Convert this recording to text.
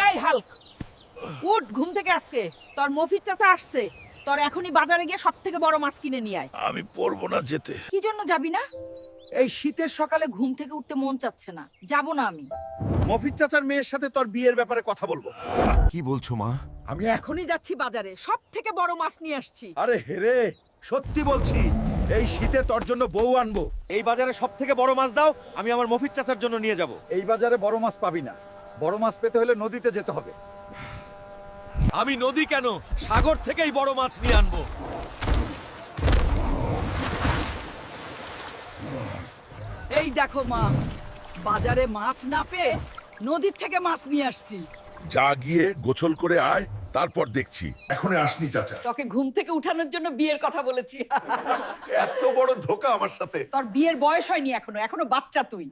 এই হাল্ক, উঠ ঘুম থেকে আজকে। তোর মফিজ চাচা আসছে। তোর এখনই বাজারে গিয়ে সব থেকে বড় মাছ কিনে নিয়ে আয়। আমি পারবো না যেতে। কি জন্য যাবি না? এই শীতের সকালে ঘুম থেকে উঠতে মন চাচ্ছে না, যাব না আমি। মফিজ চাচার মেয়ের সাথে তোর বিয়ের ব্যাপারে কথা বলবো। কি বলছো মা? আমি এখনই যাচ্ছি বাজারে, সব থেকে বড় মাছ নিয়ে আসছি। আরে হেরে, সত্যি বলছি, এই শীতে তোর জন্য বউ আনবো। এই বাজারে সব থেকে বড় মাছ দাও, আমি আমার মফিজ চাচার জন্য নিয়ে যাব। এই বাজারে বড় মাছ পাবি না। বড় মাছ পেতে হলে নদীতে যেতে হবে। আমি নদী কেন, সাগর থেকেই বড় মাছ নিয়ে আনবো। এই দেখো মা, বাজারে মাছ না পেয়ে নদীর থেকে মাছ নিয়ে আসছি। যা গিয়ে গোসল করে আয়, তারপর দেখছি। এখনো আসনি চাচা? তোকে ঘুম থেকে উঠানোর জন্য বিয়ের কথা বলেছি। এত বড় ধোকা আমার সাথে। তোর বিয়ের বয়স হয়নি এখনো, এখনো বাচ্চা তুই।